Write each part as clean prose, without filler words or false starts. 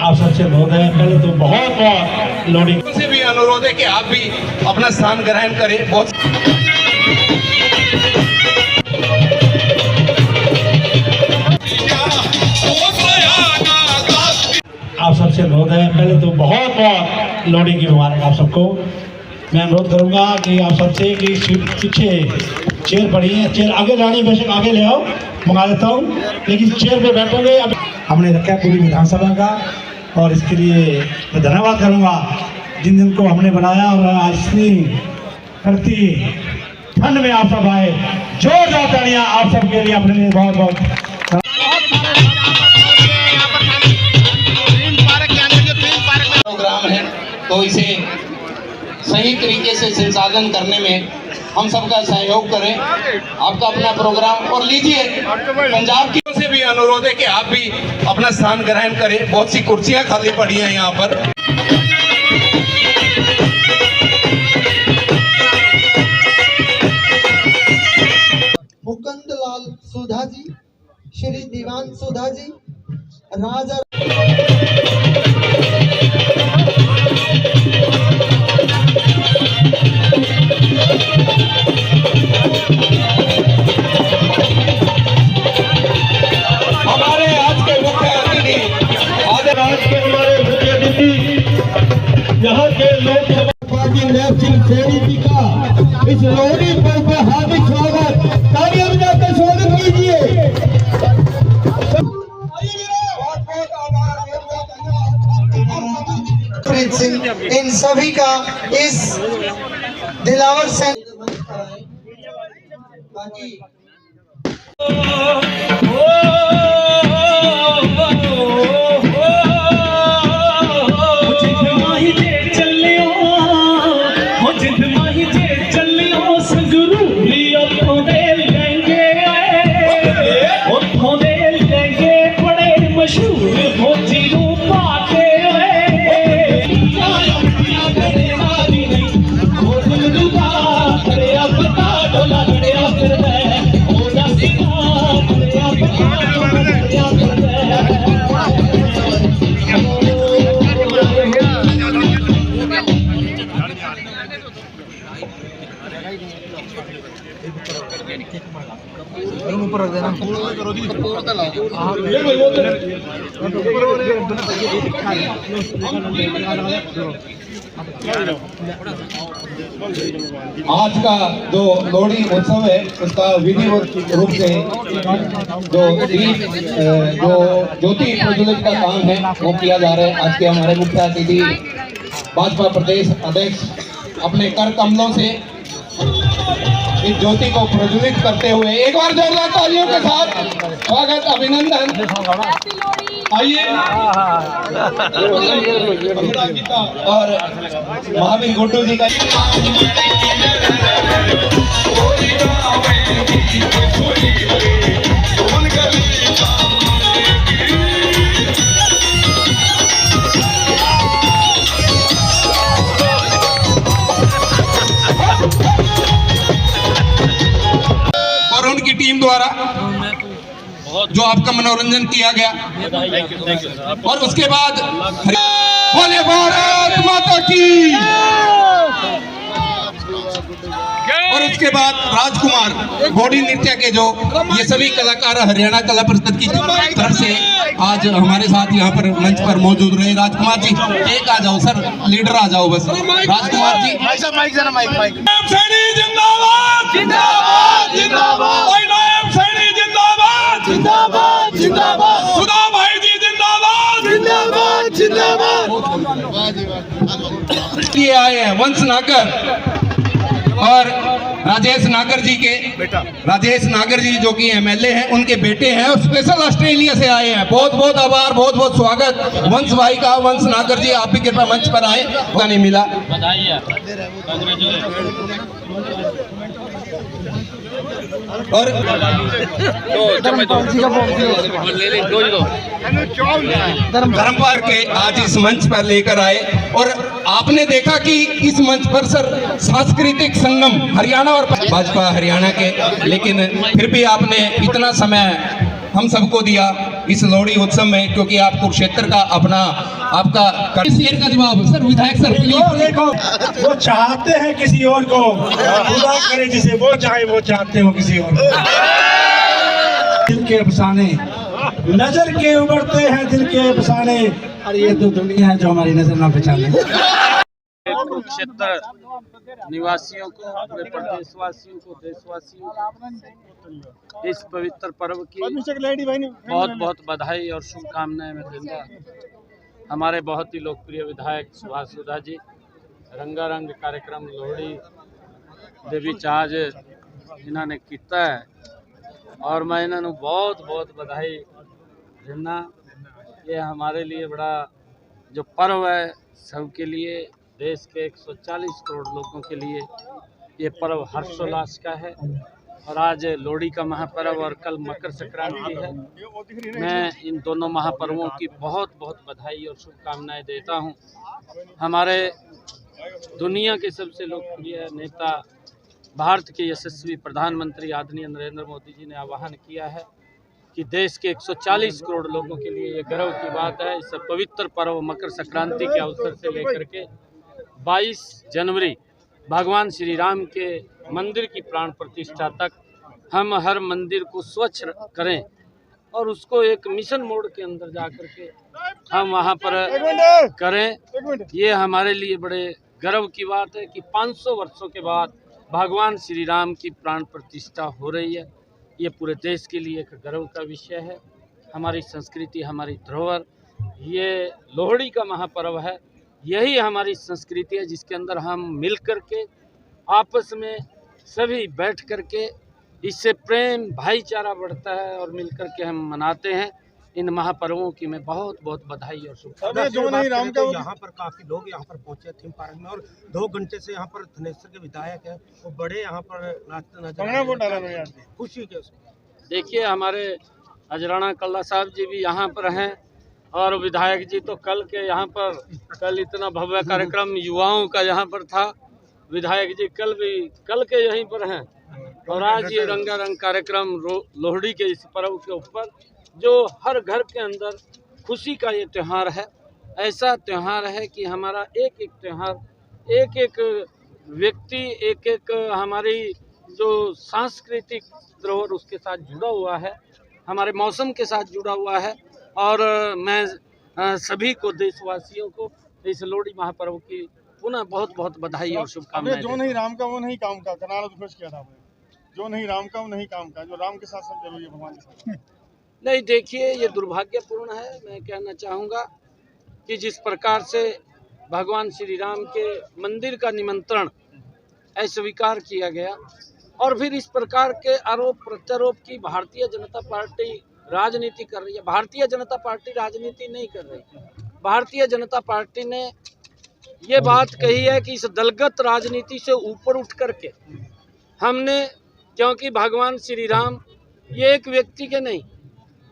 आप सबसे महोदय पहले तो बहुत बहुत लोडिंग से भी अनुरोध है कि आप भी अपना स्थान ग्रहण करें। बहुत आप सबसे महोदय पहले तो बहुत बहुत लोडिंग की मुबारक आप सबको। मैं अनुरोध करूंगा कि आप सबसे कि पीछे चेयर पड़ी है, चेयर आगे जानी बेशक आगे ले आओ, मंगा देता हूँ, लेकिन चेयर पे बैठोगे। अब हमने रखा है पूरी विधानसभा का, और इसके लिए मैं धन्यवाद करूंगा जिन जिन को हमने बनाया। और आज इतनी करती ठंड में आप सब आए, जोरदार तालियां आप सबके लिए, अपने लिए बहुत बहुत। प्रोग्राम है तो इसे सही तरीके से संचालन करने में हम सबका सहयोग करें। आपका अपना प्रोग्राम और लीजिए पंजाब की से भी अनुरोध है कि आप भी अपना स्थान ग्रहण करें। बहुत सी कुर्सियां खाली पड़ी हैं यहाँ पर। मुकुंद लाल सुधा जी, श्री दीवान सुधा जी, राजा यहाँ के लोकसभा की नैब सिंह सेठी जी का इस लोहड़ी पर्व पर हार्दिक स्वागत, तालियां बजाकर स्वागत कीजिए। प्रीत सिंह इन सभी का इस दिलावर से आज का जो लोहड़ी उत्सव है उसका विधिवत रूप से जो ज्योति प्रज्वलित का काम है वो किया जा रहा है। आज के हमारे मुख्य अतिथि भाजपा प्रदेश अध्यक्ष अपने कर कमलों से इस ज्योति को प्रज्वलित करते हुए एक बार जोरदार तालियों के साथ स्वागत, अभिनंदन। आइए और महावीर गुड्डू जी का और उनकी टीम द्वारा जो आपका मनोरंजन किया गया। और उसके बाद बोले भारत माता की, और उसके बाद राजकुमार घोड़ी नृत्य के जो ये सभी कलाकार हरियाणा कला परिषद की तरफ से आज हमारे साथ यहाँ पर मंच पर मौजूद रहे। राजकुमार जी एक आ जाओ सर, लीडर आ जाओ बस। राजकुमार जी जिंदाबाद जिंदाबाद, सुधा भाई जी जिंदाबाद जिंदाबाद जिंदाबाद। ये आए हैं वंश नागर और राजेश नागर जी के राजेश नागर जी जो कि एमएलए हैं, उनके बेटे हैं और स्पेशल ऑस्ट्रेलिया से आए हैं। बहुत बहुत आभार, बहुत बहुत स्वागत वंश भाई का। वंश नागर जी आप भी कृपया मंच पर आए, मौका नहीं मिला। और धर्मपाल के आज इस मंच पर लेकर आए और आपने देखा कि इस मंच पर सर सांस्कृतिक संगम हरियाणा और भाजपा हरियाणा के, लेकिन फिर भी आपने इतना समय हम सबको दिया। इस लोहड़ी उत्सव में, क्योंकि आप कुरुक्षेत्र का अपना आपका शेर का जवाब सर विधायक सर और देखो, वो चाहते हैं किसी और को, खुदा करे जिसे वो चाहे, वो चाहते हो किसी और को। दिल के अफसाने नजर के उभरते हैं, दिल के अफसाने, और ये तो दुनिया है जो हमारी नजर ना पहचाने। कुरुक्षेत्र निवासियों को, अपने प्रदेशवासियों को, देशवासियों को इस पवित्र पर्व की बहुत बहुत बधाई और शुभकामनाएं मैं दूंगा। हमारे बहुत ही लोकप्रिय विधायक सुभाष सुधा जी रंगारंग कार्यक्रम लोहड़ी देवी चाज इन्होंने किया है और मैं इन्होंने बहुत बहुत बधाई देना। ये हमारे लिए बड़ा जो पर्व है सबके लिए, देश के 140 करोड़ लोगों के लिए ये पर्व हर्षोल्लास का है। और आज लोहड़ी का महापर्व और कल मकर संक्रांति है। मैं इन दोनों महापर्वों की बहुत बहुत बधाई और शुभकामनाएं देता हूं। हमारे दुनिया के सबसे लोकप्रिय नेता, भारत के यशस्वी प्रधानमंत्री आदरणीय नरेंद्र मोदी जी ने आह्वान किया है कि देश के 140 करोड़ लोगों के लिए ये गर्व की बात है। इस पवित्र पर्व मकर संक्रांति के अवसर से लेकर के 22 जनवरी भगवान श्री राम के मंदिर की प्राण प्रतिष्ठा तक हम हर मंदिर को स्वच्छ करें और उसको एक मिशन मोड के अंदर जा कर के हम वहाँ पर करें। ये हमारे लिए बड़े गर्व की बात है कि 500 वर्षों के बाद भगवान श्री राम की प्राण प्रतिष्ठा हो रही है। ये पूरे देश के लिए एक गर्व का विषय है। हमारी संस्कृति, हमारी धरोहर, ये लोहड़ी का महापर्व है। यही हमारी संस्कृति है जिसके अंदर हम मिल कर के आपस में सभी बैठ कर के इससे प्रेम भाईचारा बढ़ता है और मिल कर के हम मनाते हैं। इन महापर्वों की मैं बहुत बहुत बधाई और शुभकामनाएं। यहाँ पर काफी लोग यहाँ पर पहुँचे थीम पार्क में और 2 घंटे से यहाँ पर धनेश्वर के विधायक हैं, वो बड़े यहाँ पर नाचते नजर खुशी के। देखिए, हमारे अजराना कल्ला साहब जी भी यहाँ पर हैं और विधायक जी तो कल के यहाँ पर, कल इतना भव्य कार्यक्रम युवाओं का यहाँ पर था, विधायक जी कल के यहीं पर हैं। और आज ये रंगारंग कार्यक्रम लोहड़ी के इस पर्व के ऊपर जो हर घर के अंदर खुशी का ये त्यौहार है। ऐसा त्यौहार है कि हमारा एक एक त्यौहार, एक एक व्यक्ति, एक एक हमारी जो सांस्कृतिक धरोहर उसके साथ जुड़ा हुआ है, हमारे मौसम के साथ जुड़ा हुआ है। और मैं सभी को, देशवासियों को इस लोहड़ी महापर्व की पुनः बहुत बहुत बधाई और शुभकामनाएं। जो नहीं राम का वो नहीं काम का, करनाल उद्घोष किया था आपने। जो नहीं राम का वो नहीं काम का, जो राम के साथ सब जरूरी है भगवान के साथ। नहीं, देखिए, ये दुर्भाग्यपूर्ण है। मैं कहना चाहूँगा कि जिस प्रकार से भगवान श्री राम के मंदिर का निमंत्रण अस्वीकार किया गया और फिर इस प्रकार के आरोप प्रत्यारोप की भारतीय जनता पार्टी राजनीति कर रही है। भारतीय जनता पार्टी राजनीति नहीं कर रही। भारतीय जनता पार्टी ने ये बात कही है कि इस दलगत राजनीति से ऊपर उठ करके हमने, क्योंकि भगवान श्री राम ये एक व्यक्ति के नहीं,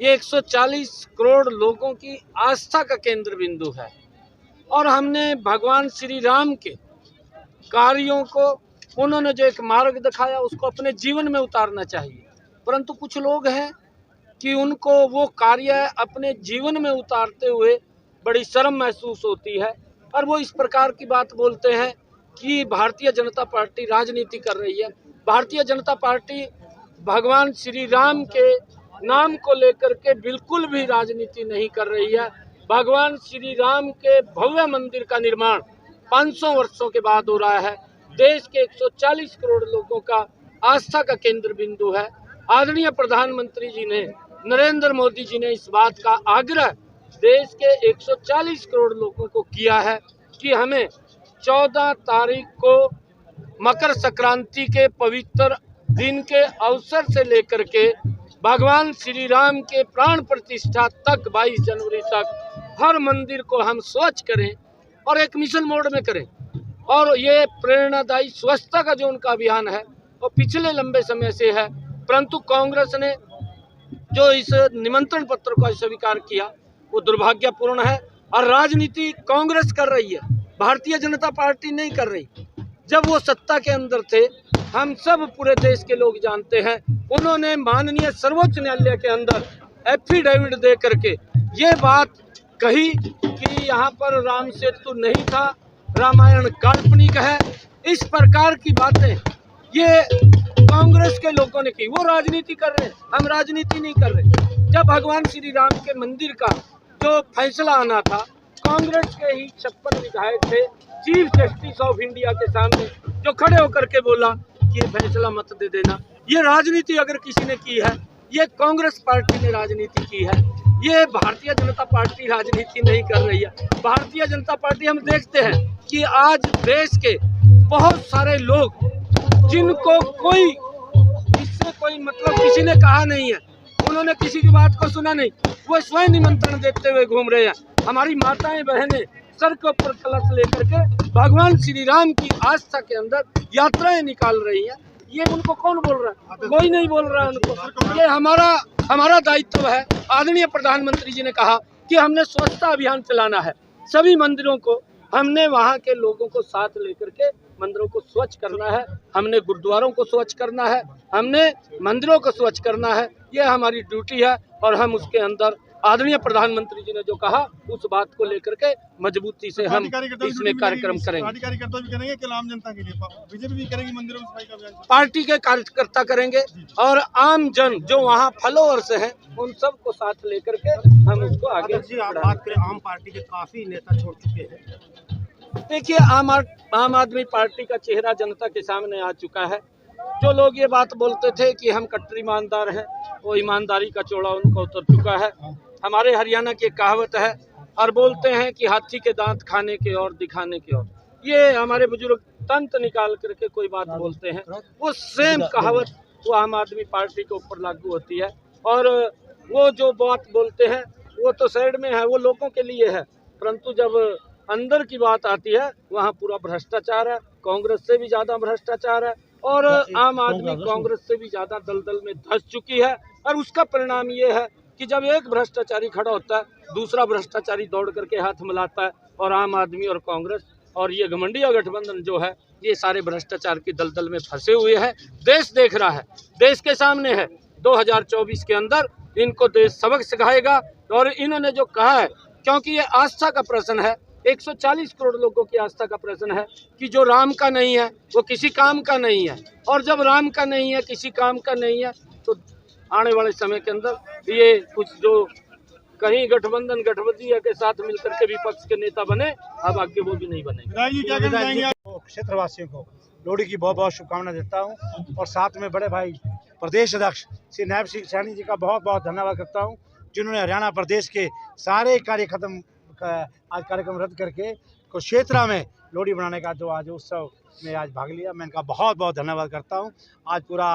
ये 140 करोड़ लोगों की आस्था का केंद्र बिंदु है और हमने भगवान श्री राम के कार्यों को, उन्होंने जो एक मार्ग दिखाया उसको अपने जीवन में उतारना चाहिए। परंतु कुछ लोग हैं कि उनको वो कार्य अपने जीवन में उतारते हुए बड़ी शर्म महसूस होती है और वो इस प्रकार की बात बोलते हैं कि भारतीय जनता पार्टी राजनीति कर रही है। भारतीय जनता पार्टी भगवान श्री राम के नाम को लेकर के बिल्कुल भी राजनीति नहीं कर रही है। भगवान श्री राम के भव्य मंदिर का निर्माण 500 वर्षों के बाद हो रहा है। देश के 140 करोड़ लोगों का आस्था का केंद्र बिंदु है। आदरणीय प्रधानमंत्री जी ने, नरेंद्र मोदी जी ने इस बात का आग्रह देश के 140 करोड़ लोगों को किया है कि हमें 14 तारीख को मकर संक्रांति के पवित्र दिन के अवसर से लेकर के भगवान श्री राम के प्राण प्रतिष्ठा तक 22 जनवरी तक हर मंदिर को हम स्वच्छ करें और एक मिशन मोड में करें। और ये प्रेरणादायी स्वच्छता का जो उनका अभियान है वो पिछले लंबे समय से है, परंतु कांग्रेस ने जो इस निमंत्रण पत्र को स्वीकार किया वो दुर्भाग्यपूर्ण है और राजनीति कांग्रेस कर रही है, भारतीय जनता पार्टी नहीं कर रही। जब वो सत्ता के अंदर थे, हम सब पूरे देश के लोग जानते हैं, उन्होंने माननीय सर्वोच्च न्यायालय के अंदर एफिडेविट दे करके ये बात कही कि यहाँ पर राम सेतु नहीं था, रामायण काल्पनिक है। इस प्रकार की बातें ये कांग्रेस के लोगों ने की। वो राजनीति कर रहे हैं, हम राजनीति नहीं कर रहे। जब भगवान श्री राम के मंदिर का जो फैसला आना था, कांग्रेस के ही 56 विधायक थे चीफ जस्टिस ऑफ इंडिया के सामने जो खड़े होकर के बोला कि ये फैसला मत दे देना। ये राजनीति अगर किसी ने की है, ये कांग्रेस पार्टी ने राजनीति की है। ये भारतीय जनता पार्टी राजनीति नहीं कर रही है। भारतीय जनता पार्टी, हम देखते हैं कि आज देश के बहुत सारे लोग जिनको कोई इससे कोई मतलब किसी ने कहा नहीं है, उन्होंने किसी की बात को सुना नहीं, वो स्वयं निमंत्रण देते हुए घूम रहे हैं। हमारी माताएं बहनें सर के ऊपर कलश लेकर के भगवान श्री राम की आस्था के अंदर यात्राएं निकाल रही हैं। ये उनको कौन बोल रहा है? कोई नहीं बोल रहा है उनको। ये हमारा दायित्व है। आदरणीय प्रधानमंत्री जी ने कहा कि हमने स्वच्छता अभियान चलाना है। सभी मंदिरों को हमने वहाँ के लोगों को साथ लेकर के मंदिरों को स्वच्छ करना है, हमने गुरुद्वारों को स्वच्छ करना है, हमने मंदिरों को स्वच्छ करना है। ये हमारी ड्यूटी है और हम उसके अंदर आदरणीय प्रधानमंत्री जी ने जो कहा उस बात को लेकर के मजबूती से हम इसमें कार्यक्रम करेंगे। पार्टी कार्यकर्ता भी करेंगे कि आम जनता के लिए बीजेपी भी करेगी मंदिरों में सफाई का अभियान? पार्टी के कार्यकर्ता करेंगे और आम जन जो वहाँ फॉलोअर्स हैं उन सबको साथ लेकर के हम उसको आगे। जी, आप बात करें, आम पार्टी के काफी नेता छोड़ चुके हैं। देखिए, आम आदमी पार्टी का चेहरा जनता के सामने आ चुका है। जो लोग ये बात बोलते थे कि हम कट्टर ईमानदार हैं, वो ईमानदारी का चोड़ा उनका उतर चुका है। हमारे हरियाणा की एक कहावत है, और बोलते हैं कि हाथी के दांत खाने के और दिखाने के और। ये हमारे बुजुर्ग तंत निकाल करके कोई बात बोलते हैं, वो सेम कहावत वो आम आदमी पार्टी के ऊपर लागू होती है। और वो जो बात बोलते हैं वो तो साइड में है, वो लोगों के लिए है, परंतु जब अंदर की बात आती है वहाँ पूरा भ्रष्टाचार है। कांग्रेस से भी ज़्यादा भ्रष्टाचार है और आम आदमी कांग्रेस से भी ज़्यादा दलदल में धंस चुकी है। और उसका परिणाम ये है कि जब एक भ्रष्टाचारी खड़ा होता है, दूसरा भ्रष्टाचारी दौड़ करके हाथ मिलाता है और आम आदमी और कांग्रेस और ये घमंडिया गठबंधन जो है, ये सारे भ्रष्टाचार की दलदल में फंसे हुए हैं। देश देख रहा है, देश के सामने है। 2024 के अंदर इनको देश सबक सिखाएगा। और इन्होंने जो कहा है, क्योंकि ये आस्था का प्रश्न है, 140 करोड़ लोगों की आस्था का प्रश्न है कि जो राम का नहीं है वो किसी काम का नहीं है। और जब राम का नहीं है, किसी काम का नहीं है, तो आने वाले समय के अंदर ये कुछ जो कहीं गठबंधन के साथ मिलकर के विपक्ष के नेता बने, अब आगे वो भी नहीं बनेंगे। क्षेत्रवासियों को लोहड़ी की बहुत बहुत शुभकामनाएं देता हूं और साथ में बड़े भाई प्रदेश अध्यक्ष श्री नायब सिंह सैनी जी का बहुत बहुत धन्यवाद करता हूं, जिन्होंने हरियाणा प्रदेश के सारे आज कार्यक्रम रद्द करके कुरुक्षेत्र में लोहड़ी बनाने का जो आज उत्सव में आज भाग लिया। मैं इनका बहुत बहुत धन्यवाद करता हूं। आज पूरा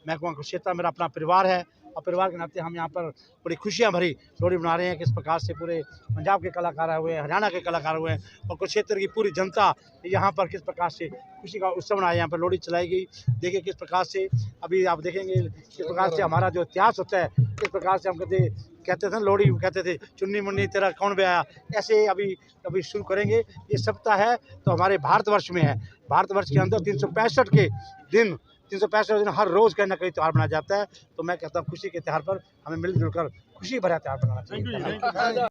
महकमा कुरुक्षेत्र मेरा अपना परिवार है और परिवार के नाते हम यहाँ पर बड़ी खुशियाँ भरी लोहड़ी मना रहे हैं। किस प्रकार से पूरे पंजाब के कलाकार हुए हैं, हरियाणा के कलाकार हुए हैं और कुरुक्षेत्र की पूरी जनता यहाँ पर किस प्रकार से खुशी का उत्सव मनाया, यहाँ पर लोहड़ी चलाई गई। देखिए किस प्रकार से अभी आप देखेंगे किस प्रकार से हमारा जो इतिहास होता है, किस प्रकार से हम कहते थे लोहड़ी कहते थे चुन्नी मुन्नी तेरा कौन ब्याया, ऐसे अभी शुरू करेंगे। ये सप्ताह है तो हमारे भारतवर्ष में है। भारतवर्ष के अंदर 365 दिन हर रोज़ कहीं ना कहीं त्यौहार मनाया जाता है। तो मैं कहता हूँ खुशी के त्यौहार पर हमें मिलजुल कर खुशी भरा त्यौहार मनाना चाहिए।